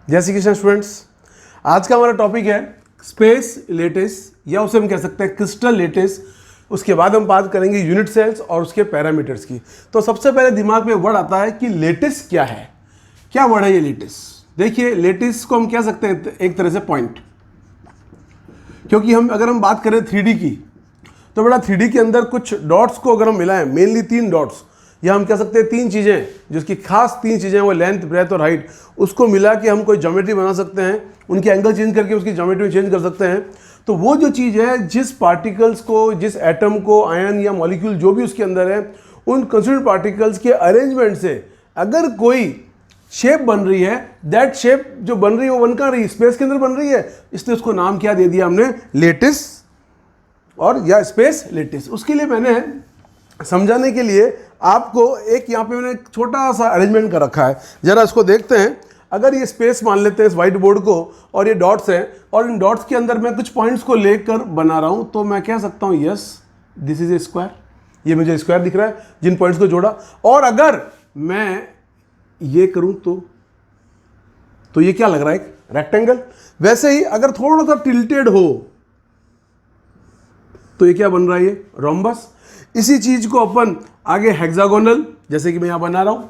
जय श्री कृष्ण स्टूडेंट्स। आज का हमारा टॉपिक है स्पेस लेटिस या उसे हम कह सकते हैं क्रिस्टल लेटिस। उसके बाद हम बात करेंगे यूनिट सेल्स और उसके पैरामीटर्स की। तो सबसे पहले दिमाग में वर्ड आता है कि लेटिस क्या है। क्या वर्ड है ये लेटिस? देखिए, लेटिस को हम कह सकते हैं एक तरह से पॉइंट, क्योंकि अगर हम बात करें 3D की, तो बड़ा 3D के अंदर कुछ डॉट्स को अगर हम मिलाएं, मेनली 3 डॉट्स, या हम कह सकते हैं 3 चीज़ें, जिसकी खास 3 चीज़ें वो लेंथ, ब्रेथ और हाइट, उसको मिला के हम कोई ज्योमेट्री बना सकते हैं। उनके एंगल चेंज करके उसकी ज्योमेट्री चेंज कर सकते हैं। तो वो जो चीज़ है, जिस पार्टिकल्स को, जिस एटम को, आयन या मॉलिक्यूल जो भी उसके अंदर है, उन कंस्टिट्यूएंट पार्टिकल्स के अरेंजमेंट से अगर कोई शेप बन रही है, दैट शेप जो बन रही है वो बन कहाँ रही है? स्पेस के अंदर बन रही है। इसलिए उसको नाम क्या दे दिया हमने? लेटिस और या स्पेस लेटिस। उसके लिए मैंने समझाने के लिए आपको एक यहाँ पे मैंने एक छोटा सा अरेंजमेंट कर रखा है, जरा इसको देखते हैं। अगर ये स्पेस मान लेते हैं इस व्हाइट बोर्ड को, और ये डॉट्स हैं, और इन डॉट्स के अंदर मैं कुछ पॉइंट्स को लेकर बना रहा हूँ, तो मैं कह सकता हूँ yes this is a square. ये मुझे स्क्वायर दिख रहा है जिन पॉइंट्स को जोड़ा। और अगर मैं ये करूँ तो ये क्या लग रहा है? एक रेक्टेंगल। वैसे ही अगर थोड़ा सा टिल्टेड हो तो ये क्या बन रहा है? ये रोम्बस। इसी चीज को अपन आगे हेक्सागोनल, जैसे कि मैं यहां बना रहा हूं,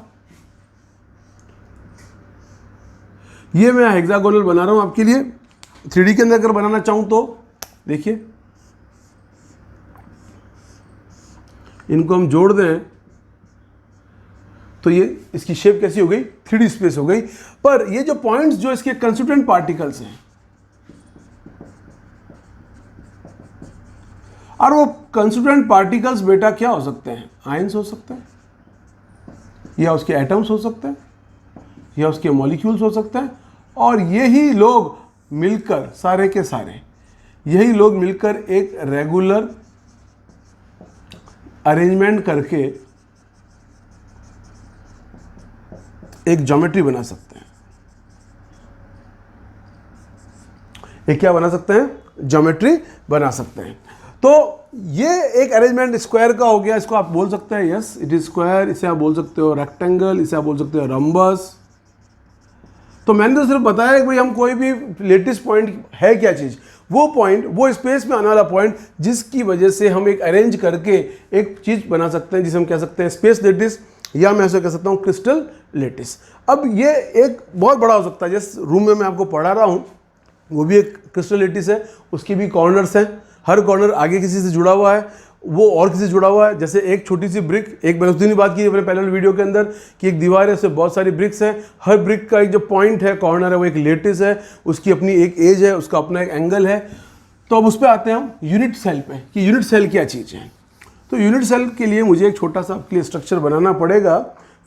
ये मैं हेक्सागोनल बना रहा हूं आपके लिए। 3D के अंदर अगर बनाना चाहूं तो देखिए, इनको हम जोड़ दें तो ये इसकी शेप कैसी हो गई? 3D स्पेस हो गई। पर ये जो पॉइंट्स जो इसके कंस्टिट्यूएंट पार्टिकल्स हैं, और वो कंस्टिट्यूएंट पार्टिकल्स बेटा क्या हो सकते हैं? आयंस हो सकते हैं, या उसके एटम्स हो सकते हैं, या उसके मॉलिक्यूल्स हो सकते हैं। और यही लोग मिलकर, सारे के सारे यही लोग मिलकर एक रेगुलर अरेंजमेंट करके एक ज्योमेट्री बना सकते हैं। एक क्या बना सकते हैं? ज्योमेट्री बना सकते हैं। तो ये एक अरेंजमेंट स्क्वायर का हो गया। इसको आप बोल सकते हैं यस इट इज स्क्वायर, इसे आप बोल सकते हो रेक्टेंगल, इसे आप बोल सकते हो रम्बस। तो मैंने तो सिर्फ बताया कि भाई हम कोई भी लेटिस पॉइंट है क्या चीज़, वो पॉइंट, वो स्पेस में आने वाला पॉइंट, जिसकी वजह से हम एक अरेंज करके एक चीज़ बना सकते हैं, जिसे हम कह सकते हैं स्पेस लेटिस, या मैं ऐसे कह सकता हूँ क्रिस्टल लेटिस। अब ये एक बहुत बड़ा हो सकता है। जिस रूम में मैं आपको पढ़ा रहा हूँ वो भी एक क्रिस्टल लेटिस है, उसकी भी कॉर्नर्स हैं। हर कॉर्नर आगे किसी से जुड़ा हुआ है, वो और किसी से जुड़ा हुआ है। जैसे एक छोटी सी ब्रिक, एक मैंने उस दिन ही बात की अपने पहले वीडियो के अंदर, कि एक दीवार है, उससे बहुत सारी ब्रिक्स हैं। हर ब्रिक का एक जो पॉइंट है, कॉर्नर है, वो एक लेटिस है, उसकी अपनी एक एज है, उसका अपना एक एंगल है। तो अब उस पर आते हैं हम यूनिट सेल पे, कि यूनिट सेल क्या चीज़ है। तो यूनिट सेल के लिए मुझे एक छोटा सा आपके लिए स्ट्रक्चर बनाना पड़ेगा,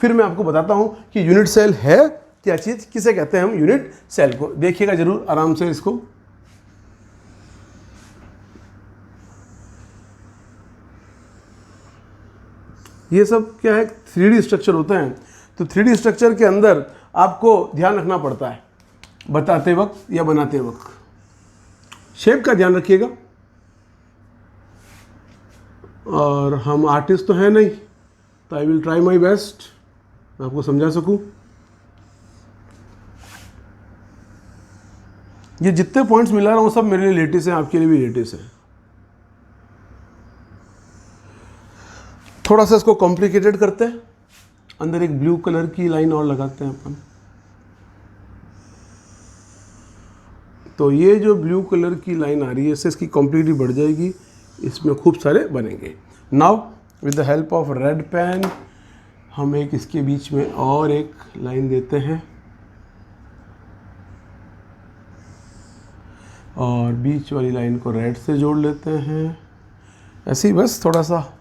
फिर मैं आपको बताता हूँ कि यूनिट सेल है क्या चीज़, किसे कहते हैं हम यूनिट सेल को। देखिएगा जरूर आराम से इसको। ये सब क्या है? 3D स्ट्रक्चर होते हैं। तो 3D स्ट्रक्चर के अंदर आपको ध्यान रखना पड़ता है बताते वक्त या बनाते वक्त। शेप का ध्यान रखिएगा। और हम आर्टिस्ट तो हैं नहीं, तो I will try my best मैं आपको समझा सकूं। ये जितने पॉइंट्स मिला रहा हूं सब मेरे लिए लेटिस हैं, आपके लिए भी लेटिस है। थोड़ा सा इसको कॉम्प्लिकेटेड करते हैं। अंदर एक ब्लू कलर की लाइन और लगाते हैं अपन। तो ये जो ब्लू कलर की लाइन आ रही है, इससे इसकी कॉम्प्लिकेटी बढ़ जाएगी, इसमें खूब सारे बनेंगे। Now with the help of red pen हम एक इसके बीच में और एक लाइन देते हैं, और बीच वाली लाइन को रेड से जोड़ लेते हैं। ऐसे ही बस थोड़ा सा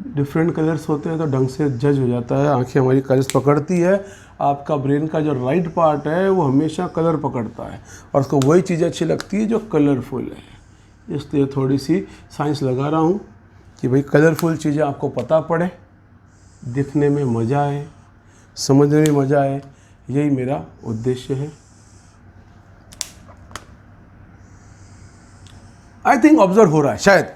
डिफरेंट कलर्स होते हैं तो ढंग से जज हो जाता है, आंखें हमारी कलर्स पकड़ती है। आपका ब्रेन का जो राइट पार्ट है वो हमेशा कलर पकड़ता है, और उसको वही चीज़ अच्छी लगती है जो कलरफुल है। इसलिए थोड़ी सी साइंस लगा रहा हूँ कि भाई कलरफुल चीज़ें आपको पता पड़े, दिखने में मज़ा आए, समझने में मज़ा आए, यही मेरा उद्देश्य है। आई थिंक ऑब्जर्व हो रहा है, शायद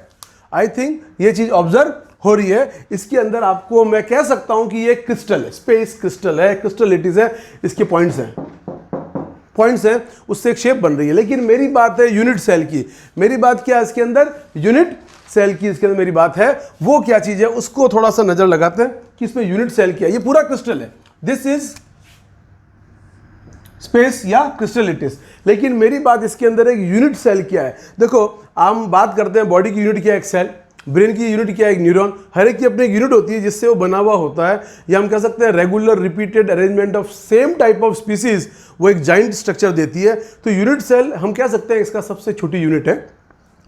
आई थिंक ये चीज़ ऑब्जर्व हो रही है। इसके अंदर आपको मैं कह सकता हूं कि ये क्रिस्टल है, स्पेस क्रिस्टल है, क्रिस्टल लेटिस है, इसके पॉइंट्स हैं। पॉइंट्स हैं उससे एक शेप बन रही है। लेकिन मेरी बात है यूनिट सेल की, मेरी बात क्या है इसके अंदर, यूनिट सेल की इसके अंदर मेरी बात है। वो क्या चीज़ है उसको थोड़ा सा नज़र लगाते हैं कि इसमें यूनिट सेल क्या है। ये पूरा क्रिस्टल है, दिस इज स्पेस या क्रिस्टल लेटिस। लेकिन मेरी बात इसके अंदर एक यूनिट सेल क्या है। देखो हम बात करते हैं बॉडी की यूनिट क्या है एक सेल, ब्रेन की यूनिट क्या है एक न्यूरॉन। हर एक की अपनी एक यूनिट होती है जिससे वो बना हुआ होता है, या हम कह सकते हैं regular repeated arrangement of same type of species वो एक जाइंट स्ट्रक्चर देती है। तो यूनिट सेल हम कह सकते हैं इसका सबसे छोटी यूनिट है।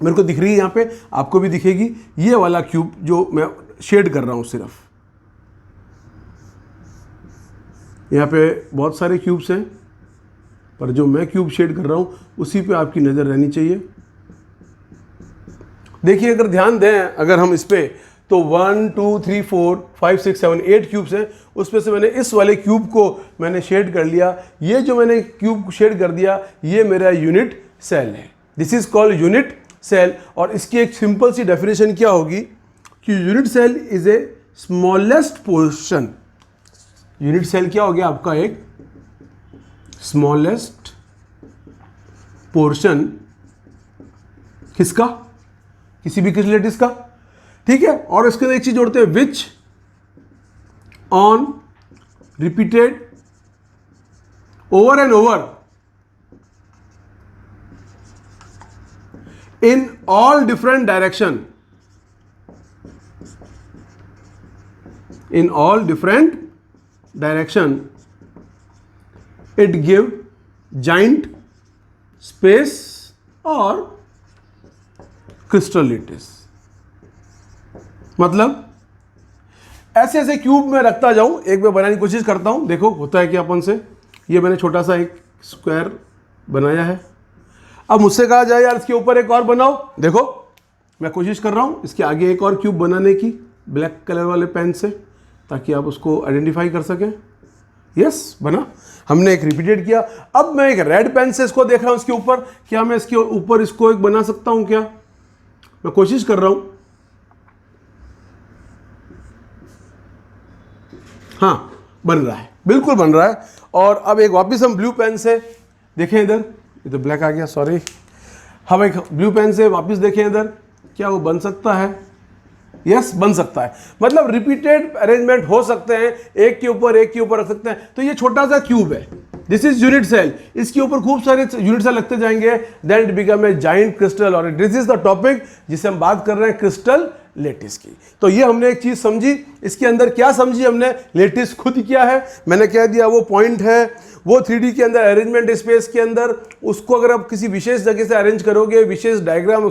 मेरे को दिख रही है यहाँ पे, आपको भी दिखेगी, ये वाला क्यूब जो मैं शेड कर रहा हूँ सिर्फ। यहाँ पे बहुत सारे क्यूब्स हैं पर जो मैं क्यूब शेड कर रहा हूँ उसी पे आपकी नज़र रहनी चाहिए। देखिए अगर ध्यान दें, अगर हम इस पे, तो 1 2 3 4 5 6 7 8 क्यूब्स हैं। उसमें से मैंने इस वाले क्यूब को मैंने शेड कर लिया। ये जो मैंने क्यूब शेड कर दिया ये मेरा यूनिट सेल है, this is called unit cell. और इसकी एक सिंपल सी डेफिनेशन क्या होगी कि unit cell is a smallest portion. Unit cell क्या हो गया आपका, एक स्मॉलेस्ट पोर्शन किसका, किसी भी क्रिस्टल लेटिस का, ठीक है। और इसके अंदर एक चीज जोड़ते हैं, which on repeated over and over in all different direction, in all different direction it give giant space or crystal lattice। मतलब ऐसे ऐसे क्यूब में रखता जाऊं, एक बार बनाने की कोशिश करता हूं, देखो होता है कि अपन से। ये मैंने छोटा सा एक स्क्वायर बनाया है। अब मुझसे कहा जाए यार इसके ऊपर एक और बनाओ, देखो मैं कोशिश कर रहा हूँ इसके आगे एक और क्यूब बनाने की ब्लैक कलर वाले पेन से, ताकि आप उसको आइडेंटिफाई कर सकें। यस बना, हमने एक रिपीटेड किया। अब मैं एक रेड पेन से इसको देख रहा हूँ इसके ऊपर, क्या मैं इसके ऊपर इसको एक बना सकता हूँ क्या, मैं कोशिश कर रहा हूँ। हाँ बन रहा है, बिल्कुल बन रहा है। और अब एक वापस हम ब्लू पेन से देखें, इधर ये तो ब्लैक आ गया, सॉरी। हम एक ब्लू पेन से वापस देखें इधर, क्या वो बन सकता है, यस बन सकता है। मतलब रिपीटेड अरेंजमेंट हो सकते हैं, एक के ऊपर रख सकते हैं। तो ये छोटा सा क्यूब है, दिस इज यूनिट सेल। इसके ऊपर खूब सारे यूनिट सेल लगते जाएंगे, then it become a giant crystal. और दिस इज द टॉपिक जिसे हम बात कर रहे हैं क्रिस्टल लेटिस की। तो ये हमने एक चीज समझी, इसके अंदर क्या समझी हमने, लेटिस खुद क्या है, मैंने कह दिया वो पॉइंट है, वो 3D के अंदर अरेंजमेंट स्पेस के अंदर उसको अगर आप किसी विशेष जगह से अरेंज करोगे, विशेष डायग्राम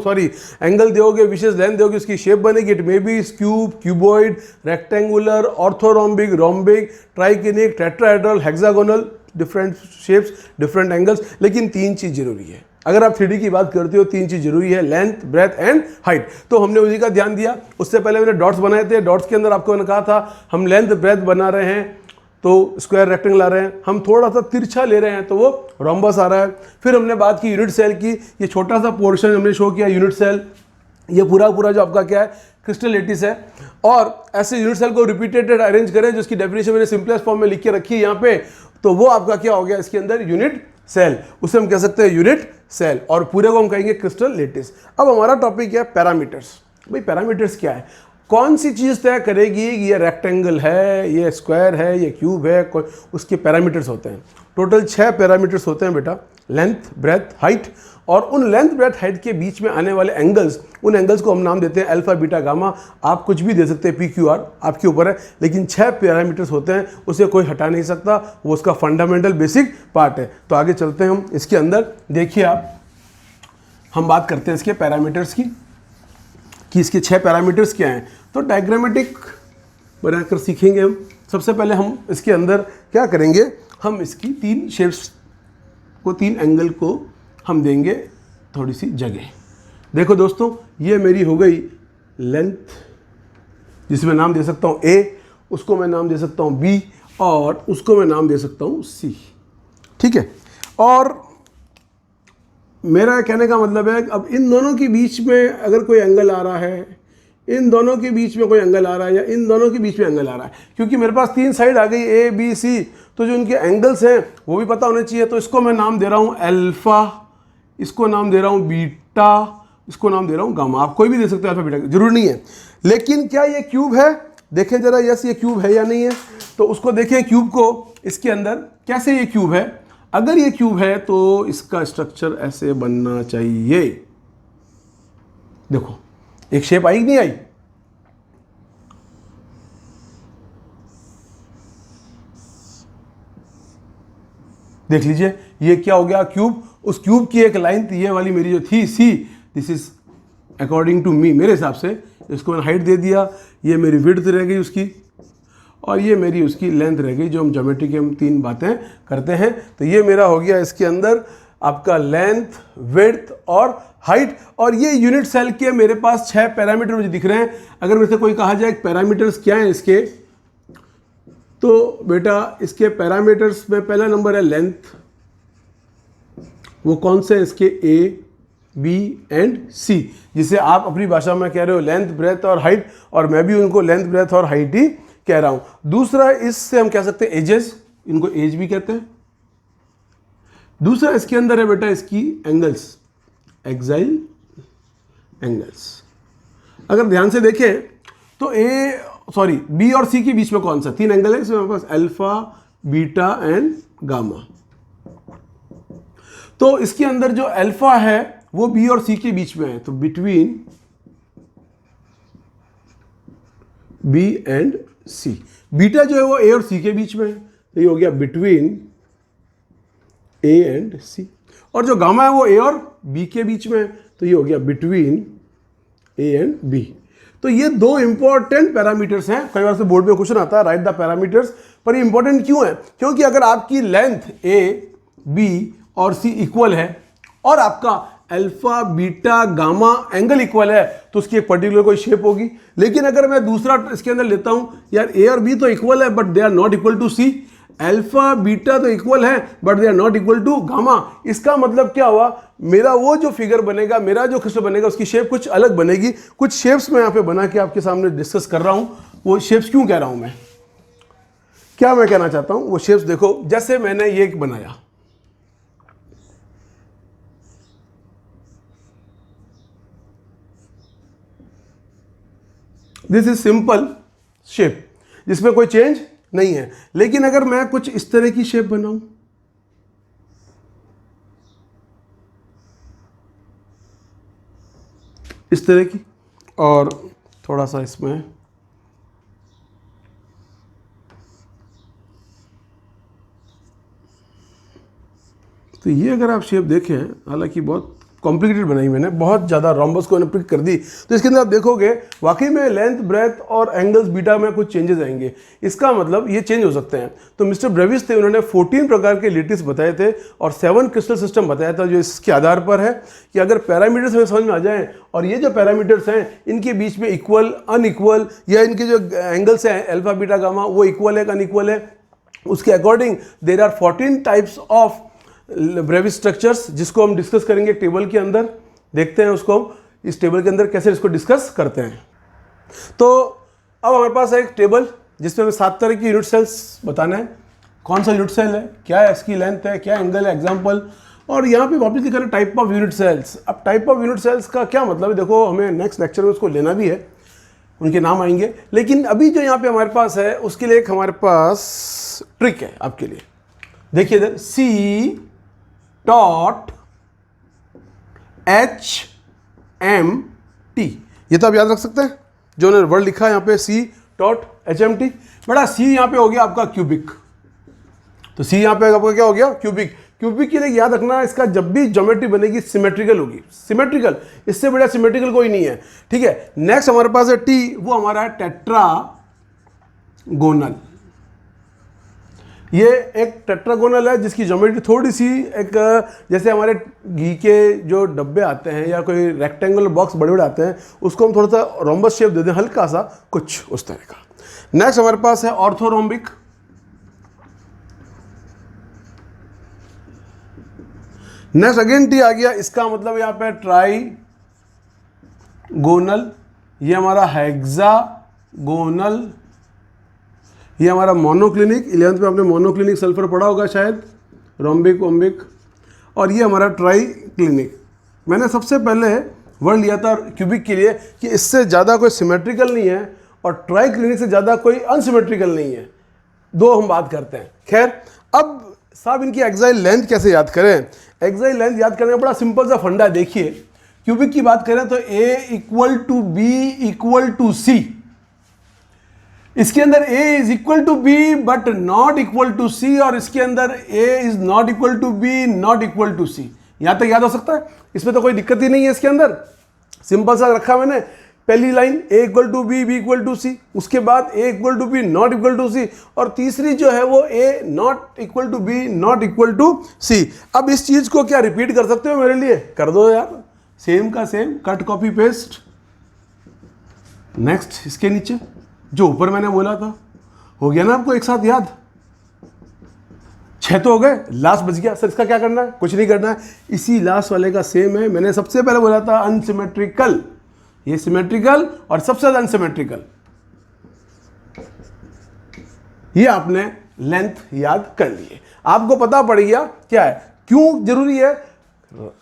एंगल दोगे, विशेष लेंथ दोगे, उसकी शेप बनेगी। It may be cube, cuboid, rectangular, orthorhombic, rhombic, triclinic, tetrahedral, hexagonal, different shapes, different angles. लेकिन 3 चीज जरूरी है, अगर आप 3D की बात करते हो 3 चीज जरूरी है, लेंथ, ब्रेथ एंड हाइट। तो हमने उसी का ध्यान दिया। उससे पहले मैंने डॉट्स बनाए थे, डॉट्स के अंदर आपको मैंने कहा था हम लेंथ ब्रेथ बना रहे हैं तो स्क्वायर रेक्टेंगल आ रहे हैं, हम थोड़ा सा तिरछा ले रहे हैं तो वो रोम्बस आ रहा है। फिर हमने बात की यूनिट सेल की, ये छोटा सा पोर्शन हमने शो किया यूनिट सेल, ये पूरा जो आपका क्या है क्रिस्टल लेटिस है। और ऐसे यूनिट सेल को रिपीटेड अरेंज करें, जिसकी डेफिनेशन मैंने सिंपलेस्ट फॉर्म में लिख के रखी है यहाँ पे, तो वो आपका क्या हो गया इसके अंदर यूनिट सेल, उसे हम कह सकते हैं यूनिट सेल, और पूरे को हम कहेंगे क्रिस्टल लेटिस। अब हमारा टॉपिक है पैरामीटर्स। भाई पैरामीटर्स क्या है, कौन सी चीज़ तय करेगी ये रेक्टेंगल है, ये स्क्वायर है, ये क्यूब है, उसके पैरामीटर्स होते हैं। टोटल 6 पैरामीटर्स होते हैं बेटा, लेंथ, ब्रेथ, हाइट। और उन लेंथ, ब्रेथ, हाइट के बीच में आने वाले एंगल्स, उन एंगल्स को हम नाम देते हैं अल्फा, बीटा, गामा। आप कुछ भी दे सकते हैं, पी, क्यू, आर, आपके ऊपर है। लेकिन 6 पैरामीटर्स होते हैं, उसे कोई हटा नहीं सकता, वो उसका फंडामेंटल बेसिक पार्ट है। तो आगे चलते हैं हम इसके अंदर। देखिए आप, हम बात करते हैं इसके पैरामीटर्स की, कि इसके 6 पैरामीटर्स क्या हैं। तो डायग्रामेटिक बनाकर सीखेंगे हम। सबसे पहले हम इसके अंदर क्या करेंगे, हम इसकी 3 शेप्स को, 3 एंगल को हम देंगे थोड़ी सी जगह। देखो दोस्तों, ये मेरी हो गई लेंथ, जिसे मैं नाम दे सकता हूँ A, उसको मैं नाम दे सकता हूँ B, और उसको मैं नाम दे सकता हूँ C, ठीक है। और मेरा कहने का मतलब है अब इन दोनों के बीच में अगर कोई एंगल आ रहा है, इन दोनों के बीच में कोई एंगल आ रहा है या इन दोनों के बीच में एंगल आ रहा है, क्योंकि मेरे पास 3 साइड आ गई ए बी सी, तो जो इनके एंगल्स हैं वो भी पता होने चाहिए। तो इसको मैं नाम दे रहा हूँ अल्फा, इसको नाम दे रहा हूँ बीटा, इसको नाम दे रहा हूँ गामा। आप कोई भी दे सकते हैं, अल्फा बीटा, जरूरी नहीं है। लेकिन क्या ये क्यूब है? देखें जरा, यस ये क्यूब है या नहीं है। तो उसको देखें क्यूब को, इसके अंदर कैसे ये क्यूब है। अगर ये क्यूब है तो इसका स्ट्रक्चर ऐसे बनना चाहिए। देखो एक शेप आई कि नहीं आई? देख लीजिए ये क्या हो गया, क्यूब। उस क्यूब की एक लाइन थी, ये वाली मेरी जो थी सी, this is according to me, मेरे हिसाब से इसको मैंने हाइट दे दिया, ये मेरी विड्थ रह गई उसकी, और ये मेरी उसकी लेंथ रह गई, जो हम ज्योमेट्री की हम 3 बातें करते हैं। तो ये मेरा हो गया इसके अंदर आपका लेंथ, विड्थ और हाइट। और ये यूनिट सेल के मेरे पास 6 पैरामीटर मुझे दिख रहे हैं। अगर मेरे से कोई कहा जाए पैरामीटर्स क्या हैं इसके, तो बेटा इसके पैरामीटर्स में पहला नंबर है लेंथ। वो कौन से? इसके ए बी एंड सी, जिसे आप अपनी भाषा में कह रहे हो लेंथ, ब्रेथ और हाइट, और मैं भी उनको लेंथ, ब्रेथ और हाइट ही कह रहा हूं। दूसरा इससे हम कह सकते हैं एजेस, इनको एज भी कहते हैं। दूसरा इसके अंदर है बेटा इसकी एंगल्स, एक्साइल एंगल्स। अगर ध्यान से देखें तो बी और सी के बीच में कौन सा 3 एंगल है? इसमें हमारे पास अल्फा, बीटा एंड गामा। तो इसके अंदर जो अल्फा है वो बी और सी के बीच में है, तो between B and C. Beta जो है वो ए और सी के बीच में है, तो ये हो गया बिटवीन ए एंड सी। और जो गामा है वो ए और बी के बीच में है, तो ये हो गया बिटवीन ए एंड बी। तो ये 2 इंपॉर्टेंट पैरामीटर्स हैं। कई बार से बोर्ड में क्वेश्चन आता है राइट द पैरामीटर्स, पर ये इंपॉर्टेंट क्यों है? क्योंकि अगर आपकी लेंथ ए बी और सी इक्वल है और आपका alpha, beta, gamma angle equal है, तो उसकी एक पर्टिकुलर कोई शेप होगी। लेकिन अगर मैं दूसरा इसके अंदर लेता हूं, यार ए और बी तो इक्वल है but they are not equal to C, alpha beta तो इक्वल है but they are not equal to gamma. इसका मतलब क्या हुआ? मेरा वो जो फिगर बनेगा, मेरा जो क्रिस्टल बनेगा, उसकी शेप कुछ अलग बनेगी। कुछ शेप्स मैं यहाँ पे बना के आपके सामने डिस्कस कर रहा हूं। वो शेप्स क्यों कह रहा हूं मैं, क्या मैं कहना चाहता हूं, वो शेप्स देखो। जैसे मैंने ये एक बनाया, दिस इज सिंपल शेप जिसमें कोई चेंज नहीं है। लेकिन अगर मैं कुछ इस तरह की शेप बनाऊं, इस तरह की, और थोड़ा सा इसमें तो ये अगर आप शेप देखें, हालांकि बहुत कॉम्प्लिकेटेड बनाई मैंने, बहुत ज़्यादा रोम्बस को मैंने पिक कर दी, तो इसके अंदर आप देखोगे वाकई में लेंथ, ब्रेथ और एंगल्स, बीटा में कुछ चेंजेस आएंगे। इसका मतलब ये चेंज हो सकते हैं। तो मिस्टर ब्रेविस थे, उन्होंने 14 प्रकार के लेटिस बताए थे और 7 क्रिस्टल सिस्टम बताया था, जो इसके आधार पर है कि अगर पैरामीटर्स हमें समझ में आ जाएं और ये जो पैरामीटर्स हैं इनके बीच में इक्वल, अनइक्वल, या इनके जो एंगल्स हैं अल्फा, बीटा, गामा, वो इक्वल है, अनइक्वल है, उसके according there are 14 types of Bravais structures, जिसको हम डिस्कस करेंगे टेबल के अंदर। देखते हैं उसको इस टेबल के अंदर कैसे इसको डिस्कस करते हैं। तो अब हमारे पास है एक टेबल जिसमें हमें 7 तरह की यूनिट सेल्स बताना है। कौन सा यूनिट सेल है, क्या है इसकी लेंथ है, क्या एंगल है, एग्जाम्पल। और यहाँ पे वापस लिखा है टाइप ऑफ यूनिट सेल्स। अब टाइप ऑफ यूनिट सेल्स का क्या मतलब है, देखो हमें नेक्स्ट लेक्चर में उसको लेना भी है, उनके नाम आएंगे। लेकिन अभी जो यहाँ पे हमारे पास है उसके लिए एक हमारे पास ट्रिक है आपके लिए। देखिए इधर C dot H M T, ये तो आप याद रख सकते हैं, जो उन्होंने वर्ड लिखा है यहाँ पे C dot H M T. बड़ा सी यहाँ पे हो गया आपका क्यूबिक, तो सी यहाँ पे आपका क्या हो गया, क्यूबिक। क्यूबिक के लिए याद रखना, इसका जब भी ज्योमेट्री बनेगी सिमेट्रिकल होगी, सिमेट्रिकल, इससे बड़ा सिमेट्रिकल कोई नहीं है, ठीक है। नेक्स्ट हमारे पास है टी, वो हमारा है टेट्रागोनल। ये एक टेट्रागोनल है जिसकी ज्योमेट्री थोड़ी सी एक, जैसे हमारे घी के जो डब्बे आते हैं या कोई रेक्टेंगुलर बॉक्स बड़े बड़े आते हैं, उसको हम थोड़ा सा रोम्बस शेप दे दें, हल्का सा कुछ उस तरह का। नेक्स्ट हमारे पास है ऑर्थोरोम्बिक। नेक्स्ट अगेन टी आ गया, इसका मतलब यहाँ पे ट्राईगोनल। ये हमारा हेक्सागोनल, ये हमारा मोनोक्लिनिक, 11th में आपने मोनोक्लिनिक सल्फर पढ़ा होगा शायद, रोम्बिक ओम्बिक, और ये हमारा ट्राई क्लिनिक। मैंने सबसे पहले वर्ड लिया था क्यूबिक के लिए कि इससे ज़्यादा कोई सिमेट्रिकल नहीं है और ट्राई क्लिनिक से ज़्यादा कोई अनसिमेट्रिकल नहीं है, दो हम बात करते हैं। खैर, अब साहब इनकी एक्साइल लेंथ कैसे याद करें? एक्साइल लेंथ याद करने का बड़ा सिंपल सा फंडा है। देखिए, क्यूबिक की बात करें तो A equal to B equal to C, इसके अंदर A is equal to B but not equal to C, और इसके अंदर A is not equal to B not equal to C. यहां तक याद हो सकता है, इसमें तो कोई दिक्कत ही नहीं है। इसके अंदर सिंपल सा रखा मैंने, पहली line A equal to B, B equal to C, उसके बाद A equal to B not equal to C, और तीसरी जो है वो A not equal to B not equal to C. अब इस चीज को क्या रिपीट कर सकते हो मेरे लिए? कर दो यार, सेम का same, cut copy paste. Next, इसके नीचे जो ऊपर मैंने बोला था, हो गया ना आपको एक साथ याद? 6 तो हो गए, लास्ट बच गया। सर इसका क्या करना है? कुछ नहीं करना है, इसी लास्ट वाले का सेम है। मैंने सबसे पहले बोला था अनसिमेट्रिकल, ये सिमेट्रिकल और सबसे ज्यादा अनसिमेट्रिकल। ये आपने लेंथ याद कर लिए, आपको पता पड़ गया क्या है, क्यों जरूरी है।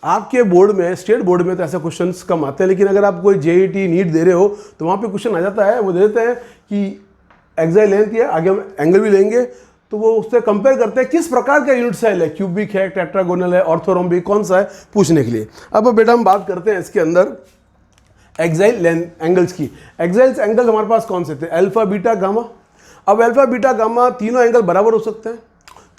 आपके बोर्ड में, स्टेट बोर्ड में तो ऐसे क्वेश्चंस कम आते हैं, लेकिन अगर आप कोई जेईटी नीट दे रहे हो तो वहां पे क्वेश्चन आ जाता है, वो दे देते हैं कि एक्साइल लेंथ है, आगे हम एंगल भी लेंगे, तो वो उससे कंपेयर करते हैं किस प्रकार का यूनिट सेल है, क्यूबिक है, टेट्रागोनल है, ऑर्थोरोम्बिक, कौन सा है, पूछने के लिए। अब बेटा हम बात करते हैं इसके अंदर एक्साइल लेंथ एंगल्स की। एक्साइल एंगल्स हमारे पास कौन से थे? Alpha, beta, gamma. अब अल्फा, बीटा, गामा तीनों एंगल बराबर हो सकते हैं,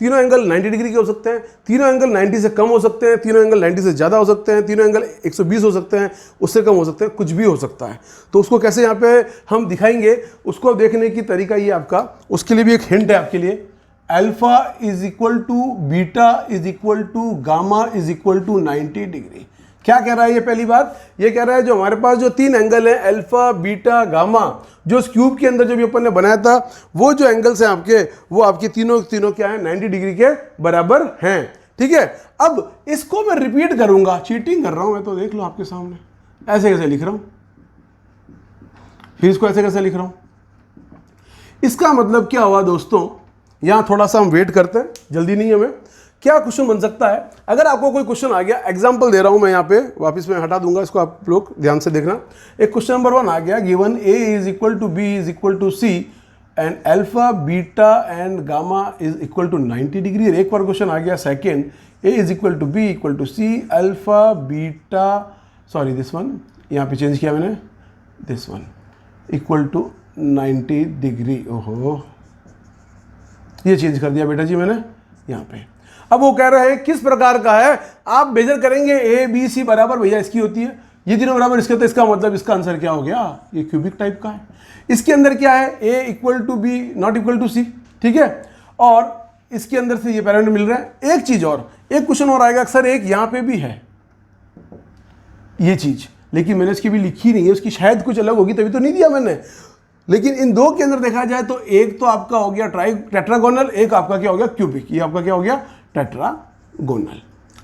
तीनों एंगल 90 डिग्री के हो सकते हैं, तीनों एंगल 90 से कम हो सकते हैं, तीनों एंगल 90 से ज़्यादा हो सकते हैं, तीनों एंगल 120 हो सकते हैं, उससे कम हो सकते हैं, कुछ भी हो सकता है। तो उसको कैसे यहाँ पे हम दिखाएंगे, उसको देखने की तरीका ये आपका, उसके लिए भी एक हिंट है आपके लिए। Alpha is equal to beta is equal to gamma is equal to 90 degree. क्या कह रहा है ये? पहली बात ये कह रहा है जो हमारे पास जो तीन एंगल है, अल्फा, बीटा, गामा, जो इस क्यूब के अंदर जो भी अपन ने बनाया था, वो जो एंगल्स हैं आपके, वो आपके तीनों क्या है, 90 डिग्री के बराबर हैं। ठीक है, अब इसको मैं रिपीट करूंगा, चीटिंग कर रहा हूं मैं तो, देख लो आपके सामने ऐसे कैसे लिख रहा हूं, फिर इसको ऐसे कैसे लिख रहा हूं। इसका मतलब क्या हुआ दोस्तों, यहां थोड़ा सा हम वेट करते हैं, जल्दी नहीं हमें। क्या क्वेश्चन बन सकता है? अगर आपको कोई क्वेश्चन आ गया, एग्जांपल दे रहा हूं मैं यहाँ पे, वापस मैं हटा दूंगा इसको, आप लोग ध्यान से देखना। एक क्वेश्चन नंबर 1 आ गया, given A is equal to B is equal to C and alpha, beta and gamma is equal to 90 degree. एक बार क्वेश्चन आ गया second, A is equal to B equal to C, alpha, beta, sorry this one, यहाँ पे change किया मैंने, this one equal to 90 degree. ओहो, ये चेंज कर दिया बेटा जी मैंने यहाँ पे। अब वो कह रहे हैं किस प्रकार का है, आप मेजर करेंगे A B C बराबर, भैया इसकी होती है, ये तीनों बराबर इसके, तो इसका मतलब इसका आंसर क्या हो गया, ये क्यूबिक टाइप का है। इसके अंदर क्या है, A equal to B not equal to C, ठीक है, और इसके अंदर से ये पैरामीटर मिल रहा है। एक चीज और, एक क्वेश्चन और आएगा, अक्सर एक यहां पे भी है ये चीज, लेकिन मैंने इसकी भी लिखी नहीं है, उसकी शायद कुछ अलग होगी तभी तो नहीं दिया मैंने। लेकिन इन दो के अंदर देखा जाए तो एक तो आपका हो गया टेट्रागोनल, एक आपका क्या हो गया, क्यूबिक। ये आपका क्या हो गया, टेट्रागोनल।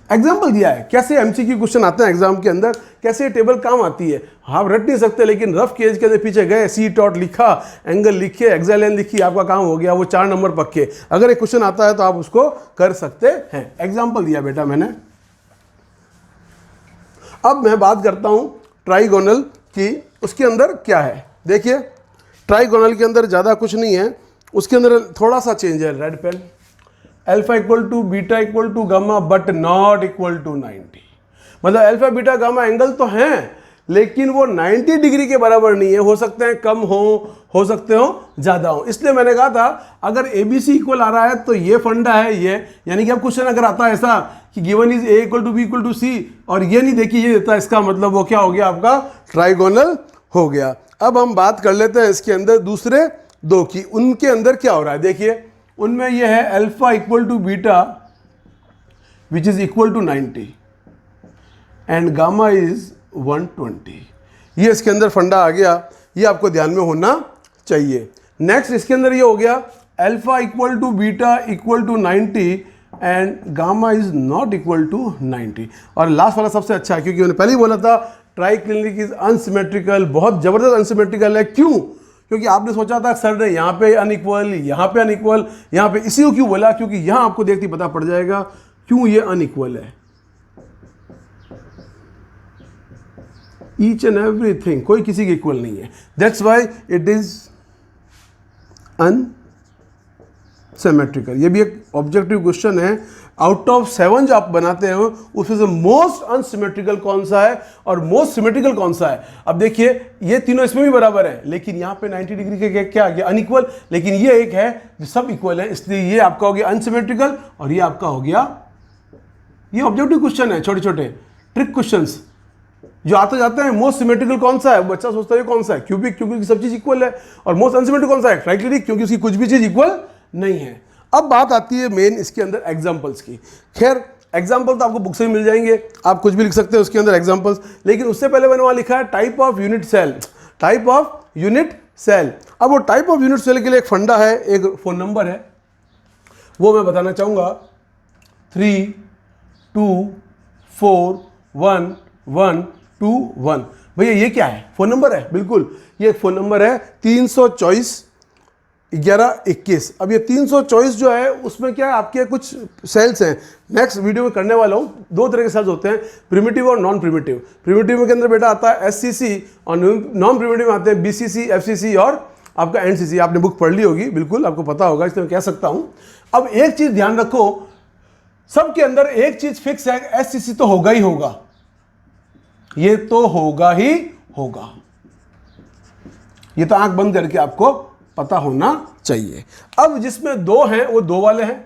एग्जाम्पल दिया है, कैसे एमसीक्यू क्वेश्चन आते हैं एग्जाम के अंदर, कैसे टेबल काम आती है। आप रट नहीं सकते, लेकिन रफ केज के अंदर पीछे गए, सी टॉट लिखा, एंगल लिखे, एक्साइल लेंथ लिखी, आपका काम हो गया, वो 4 नंबर पक्के। अगर एक क्वेश्चन आता है तो आप उसको कर सकते हैं। एग्जाम्पल दिया बेटा मैंने। अब मैं बात करता हूं ट्राइगोनल की, उसके अंदर क्या है। देखिए, ट्राइगोनल के अंदर ज़्यादा कुछ नहीं है, उसके अंदर थोड़ा सा चेंज है, red pen, alpha equal to beta equal to gamma but not equal to 90। मतलब अल्फा, बीटा, गामा एंगल तो हैं, लेकिन वो 90 डिग्री के बराबर नहीं है, हो सकते हैं कम हो सकते हो ज़्यादा हो। इसलिए मैंने कहा था अगर ABC इक्वल आ रहा है तो ये फंडा है ये, यानी कि अब क्वेश्चन अगर आता है ऐसा कि given is A equal to B equal to C और ये नहीं देखिए ये देता, इसका मतलब वो क्या हो गया, आपका ट्राइगोनल हो गया। अब हम बात कर लेते हैं इसके अंदर दूसरे दो की, उनके अंदर क्या हो रहा है। देखिए, उनमें यह है alpha equal to beta which is equal to 90 and gamma is 120। ये इसके अंदर फंडा आ गया, ये आपको ध्यान में होना चाहिए। नेक्स्ट इसके अंदर ये हो गया alpha equal to beta equal to 90 and gamma is not equal to 90। और लास्ट वाला सबसे अच्छा है, क्योंकि मैंने पहले ही बोला था ट्राइक्लिनिक इज अनसिमेट्रिकल, बहुत जबरदस्त अनसिमेट्रिकल है। क्यों? क्योंकि आपने सोचा था सर ने यहाँ पे अनइक्वल, यहाँ पे अनइक्वल, यहाँ पे, इसी को क्यों बोला? क्योंकि यहाँ आपको देखते पता पड़ जाएगा क्यों ये अनइक्वल है। ईच एंड एवरीथिंग, कोई किसी के इक्वल नहीं है, that's why it is unsymmetrical. ये भी एक ऑब्जेक्टिव क्वेश्चन है। आउट ऑफ 7 जो आप बनाते हो उसमें से मोस्ट अनसिमेट्रिकल कौन सा है और मोस्ट सिमेट्रिकल कौन सा है? अब देखिए ये तीनों इसमें भी बराबर है, लेकिन यहाँ पे 90 डिग्री के क्या आ गया? अनइक्वल। लेकिन ये एक है जो सब इक्वल है, इसलिए ये आपका हो गया अनसिमेट्रिकल और ये आपका हो गया। ये ऑब्जेक्टिव क्वेश्चन है, छोटे छोटे ट्रिक क्वेश्चंस जो आते जाते हैं। मोस्ट सिमेट्रिकल कौन सा है? बच्चा सोचता है कौन सा है? क्यूबिक, क्योंकि सब चीज इक्वल है। और मोस्ट अनसिमेट्रिकल कौन सा है? ट्राइक्लिनिक, क्योंकि उसकी कुछ भी चीज इक्वल नहीं है। अब बात आती है मेन इसके अंदर एग्जांपल्स की। खैर एग्जांपल तो आपको बुक से भी मिल जाएंगे, आप कुछ भी लिख सकते हैं उसके अंदर एग्जांपल्स। लेकिन उससे पहले मैंने वहां लिखा है type of unit cell, type of unit cell. अब वो टाइप ऑफ यूनिट सेल के लिए एक फंडा है, एक फोन नंबर है, वो मैं बताना चाहूंगा। 3 2 4 1 1 2 1। भैया ये क्या है? फोन नंबर है, बिल्कुल ये फोन नंबर है 324 11 21। अब ये 324 जो है उसमें क्या है, आपके कुछ सेल्स हैं, नेक्स्ट वीडियो में करने वाला हूँ। 2 तरह के सेल्स होते हैं, प्रिमिटिव और नॉन प्रिमिटिव। प्रिमिटिव के अंदर बेटा आता है SCC और नॉन प्रिमिटिव में आते हैं BCC, FCC और आपका NCC। आपने बुक पढ़ ली होगी, बिल्कुल आपको पता होगा, इसलिए मैं कह सकता हूँ। अब एक चीज़ ध्यान रखो, सबके अंदर एक चीज़ फिक्स है, SCC तो होगा ही होगा, ये तो होगा ही होगा, ये तो आंख बंद करके आपको पता होना चाहिए। अब जिसमें 2 हैं वो 2 वाले हैं,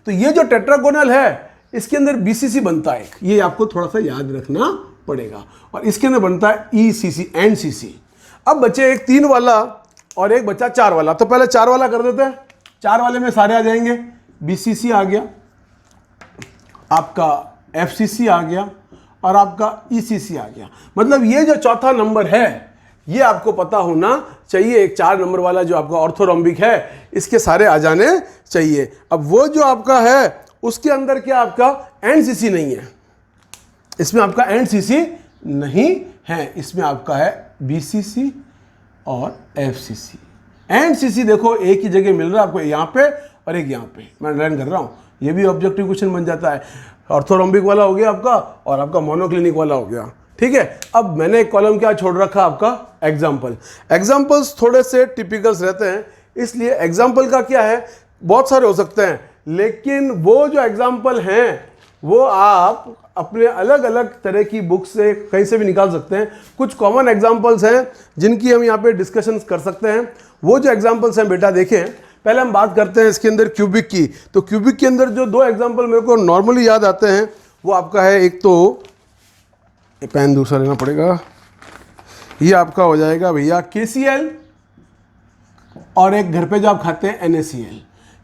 तो ये जो टेट्रागोनल है इसके अंदर BCC बनता है, ये आपको थोड़ा सा याद रखना पड़ेगा। और इसके अंदर बनता है ECC, NCC। अब बचे एक 3 वाला और एक बचा 4 वाला। तो पहले 4 वाला कर देते हैं। 4 वाले में सारे आ जाएंगे, BCC आ गया, आपका FCC आ गया और आपका ECC आ गया। मतलब ये जो चौथा नंबर है ये आपको पता होना चाहिए। एक 4 नंबर वाला जो आपका ऑर्थोरोम्बिक है, इसके सारे आ जाने चाहिए। अब वो जो आपका है उसके अंदर क्या आपका NCC नहीं है, इसमें आपका NCC नहीं है, इसमें आपका है BCC और FCC। NCC देखो एक ही जगह मिल रहा है आपको, यहाँ पे और एक यहाँ पे, मैं रन कर रहा हूँ। ये भी ऑब्जेक्टिव क्वेश्चन बन जाता है। ऑर्थोरोम्बिक वाला हो गया आपका और आपका मोनोक्लिनिक वाला हो गया, ठीक है। अब मैंने एक कॉलम क्या छोड़ रखा आपका? एग्जाम्पल। एग्जाम्पल्स थोड़े से टिपिकल्स रहते हैं, इसलिए एग्जाम्पल का क्या है, बहुत सारे हो सकते हैं, लेकिन वो जो एग्जाम्पल हैं वो आप अपने अलग अलग तरह की बुक से कहीं से भी निकाल सकते हैं। कुछ कॉमन एग्जाम्पल्स हैं जिनकी हम यहाँ पे डिस्कशन कर सकते हैं। वो जो एग्जाम्पल्स हैं बेटा देखें, पहले हम बात करते हैं इसके अंदर क्यूबिक की। तो क्यूबिक के अंदर जो 2 एग्जाम्पल मेरे को नॉर्मली याद आते हैं वो आपका है, एक तो पेन दूसरा लेना पड़ेगा, ये आपका हो जाएगा भैया KCl और एक घर पे जो आप खाते हैं NaCl।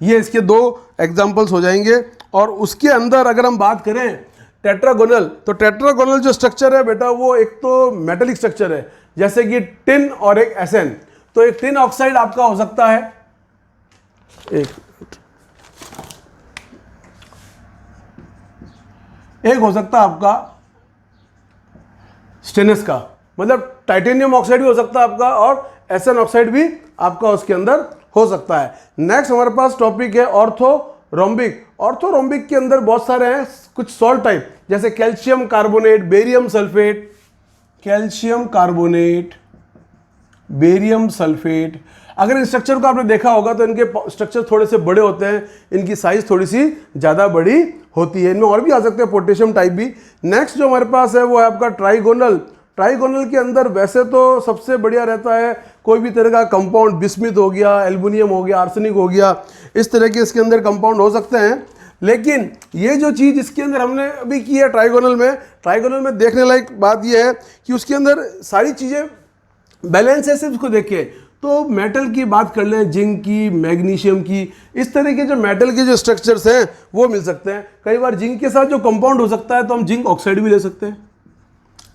ये इसके 2 एग्जाम्पल्स हो जाएंगे। और उसके अंदर अगर हम बात करें टेट्रागोनल, तो टेट्रागोनल जो स्ट्रक्चर है बेटा वो एक तो मेटेलिक स्ट्रक्चर है, जैसे कि टिन और एक SN। तो एक टिन ऑक्साइड आपका हो सकता है, एक हो सकता है आपका स्टेनलेस का, मतलब टाइटेनियम ऑक्साइड भी हो सकता है आपका और SN ऑक्साइड भी आपका उसके अंदर हो सकता है। नेक्स्ट हमारे पास टॉपिक है ऑर्थोरोम्बिक। ऑर्थोरोम्बिक के अंदर बहुत सारे हैं, कुछ सॉल्ट टाइप, जैसे calcium carbonate, barium sulphate, calcium carbonate, barium sulphate. अगर इन स्ट्रक्चर को आपने देखा होगा तो इनके स्ट्रक्चर थोड़े से बड़े होते हैं, इनकी साइज थोड़ी सी ज़्यादा बड़ी होती है। इनमें और भी आ सकते हैं, पोटेशियम टाइप भी। नेक्स्ट जो हमारे पास है वो है आपका ट्राइगोनल। ट्राइगोनल के अंदर वैसे तो सबसे बढ़िया रहता है कोई भी तरह का कंपाउंड, बिस्मिथ हो गया, एल्युमिनियम हो गया, आर्सेनिक हो गया, इस तरह के इसके अंदर कंपाउंड हो सकते हैं। लेकिन ये जो चीज़ इसके अंदर हमने अभी की है ट्राइगोनल में देखने लायक बात यह है कि उसके अंदर सारी चीज़ें बैलेंस है। सिर्फ उसको देखिए तो मेटल की बात कर लें, जिंक की, मैग्नीशियम की, इस तरह के जो मेटल के जो स्ट्रक्चर्स हैं वो मिल सकते हैं। कई बार जिंक के साथ जो कंपाउंड हो सकता है तो हम जिंक ऑक्साइड भी ले सकते हैं।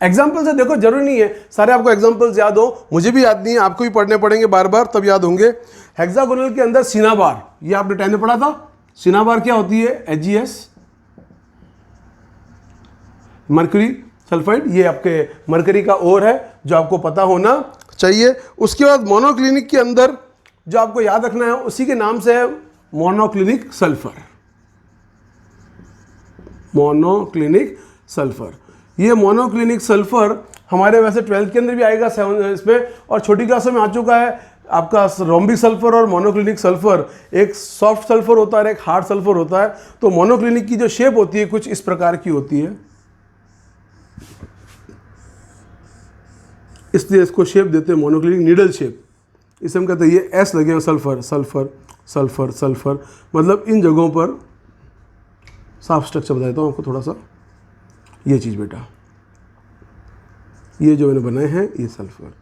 एग्जाम्पल से देखो, जरूरी नहीं है सारे आपको एग्जाम्पल्स याद हो, मुझे भी याद नहीं है, आपको भी पढ़ने पड़ेंगे बार बार तब याद होंगे। हेक्सागोनल के अंदर सिनाबार, ये आपने 10 में पढ़ा था, सिनाबार क्या होती है? HgS, मरकरी सल्फाइड, ये आपके मरकरी का ओर है जो आपको पता होना चाहिए। उसके बाद मोनोक्लिनिक के अंदर जो आपको याद रखना है उसी के नाम से है मोनोक्लिनिक सल्फर। मोनोक्लिनिक सल्फर, ये मोनोक्लिनिक सल्फर हमारे वैसे 12th के अंदर भी आएगा 7 इसमें, और छोटी क्लासों में आ चुका है आपका रोम्बिक सल्फर और मोनोक्लिनिक सल्फर। एक सॉफ्ट सल्फर होता है, एक हार्ड सल्फर होता है। तो मोनोक्लिनिक की जो शेप होती है कुछ इस प्रकार की होती है, इसलिए इसको शेप देते हैं मोनोक्लिनिक नीडल शेप। इसे हम कहते हैं ये एस लगे हैं, सल्फर सल्फर सल्फर सल्फर, मतलब इन जगहों पर साफ स्ट्रक्चर बता देता हूँ आपको थोड़ा सा। ये चीज़ बेटा, ये जो मैंने बनाए हैं ये सल्फर,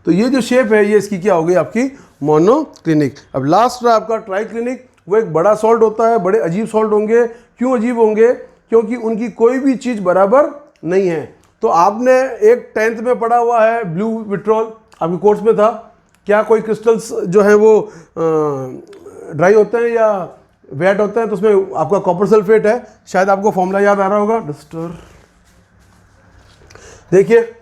तो ये जो शेप है ये इसकी क्या हो गई आपकी मोनोक्लिनिक। अब लास्ट रहा आपका ट्राइक्लिनिक, वो एक बड़ा सॉल्ट होता है। बड़े अजीब सॉल्ट होंगे, क्यों अजीब होंगे? क्योंकि उनकी कोई भी चीज़ बराबर नहीं है। तो आपने एक 10th में पढ़ा हुआ है ब्लू विट्रॉल, आपके कोर्स में था क्या? कोई क्रिस्टल्स जो है वो ड्राई होते हैं या वेट होते हैं, तो उसमें आपका कॉपर सल्फेट है, शायद आपको फॉर्मूला याद आ रहा होगा। डस्टर, देखिए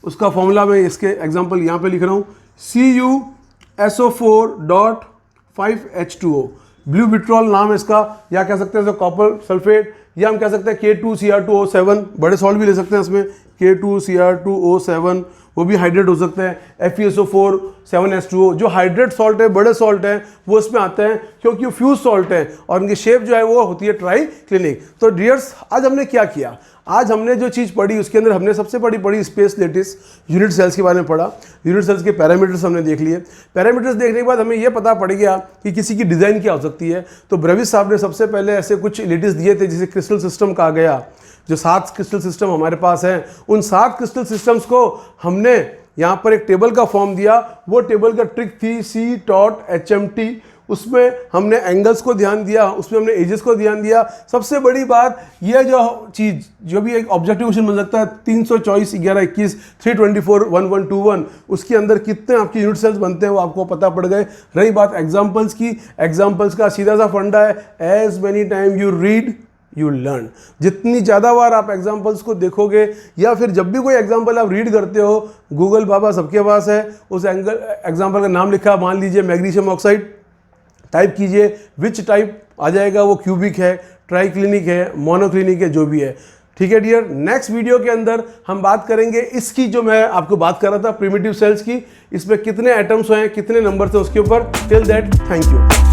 उसका फॉर्मूला मैं इसके एग्जांपल यहाँ पे लिख रहा हूँ, CuSO4.5H2O, ब्लू विट्रॉल नाम है इसका, या कह सकते हैं कॉपर सल्फेट, या हम कह सकते हैं K2Cr2O7, बड़े सॉल्ट भी ले सकते हैं इसमें, K2Cr2O7, वो भी हाइड्रेट हो सकते हैं। FeSO4 7H2O, जो हाइड्रेट सॉल्ट है, बड़े सॉल्ट हैं, वो इसमें आते हैं क्योंकि वो फ्यूज सॉल्ट है और उनकी शेप जो है वो होती है ट्राइक्लिनिक। तो डियर्स, आज हमने क्या किया? आज हमने जो चीज़ पढ़ी उसके अंदर हमने सबसे बड़ी पढ़ी स्पेस लेटिस, यूनिट सेल्स के बारे में पढ़ा। यूनिट सेल्स के पैरामीटर्स हमने देख लिए। पैरामीटर्स देखने के बाद हमें ये पता पड़ गया कि किसी की डिज़ाइन क्या हो सकती है। तो ब्रेविस साहब ने सबसे पहले ऐसे कुछ लेटिस दिए थे जिसे क्रिस्टल सिस्टम कहा गया। जो 7 क्रिस्टल सिस्टम हमारे पास हैं, उन 7 क्रिस्टल सिस्टम्स को हमने यहाँ पर एक टेबल का फॉर्म दिया। वो टेबल का ट्रिक थी C.HMT। उसमें हमने एंगल्स को ध्यान दिया, उसमें हमने एजेस को ध्यान दिया। सबसे बड़ी बात, ये जो चीज़ जो भी एक ऑब्जेक्टिव क्वेश्चन बन सकता है 324, 11, 21, 324, 1121, उसके अंदर कितने आपके यूनिट सेल्स बनते हैं वो आपको पता पड़ गए। रही बात एग्जाम्पल्स की, एग्जाम्पल्स का सीधा सा फंडा है, as many time you read you learn. जितनी ज़्यादा बार आप एग्जाम्पल्स को देखोगे, या फिर जब भी कोई एग्जाम्पल आप रीड करते हो, गूगल बाबा सबके पास है, उस एग्जाम्पल का नाम लिखा, मान लीजिए मैग्नीशियम ऑक्साइड, टाइप कीजिए, विच टाइप आ जाएगा, वो क्यूबिक है, ट्राइक्लिनिक है, मोनोक्लिनिक है, जो भी है। ठीक है डियर, नेक्स्ट वीडियो के अंदर हम बात करेंगे इसकी, जो मैं आपको बात कर रहा था प्रिमिटिव सेल्स की, इसमें कितने एटम्स हैं, कितने नंबर्स हैं उसके ऊपर। Till that, thank you.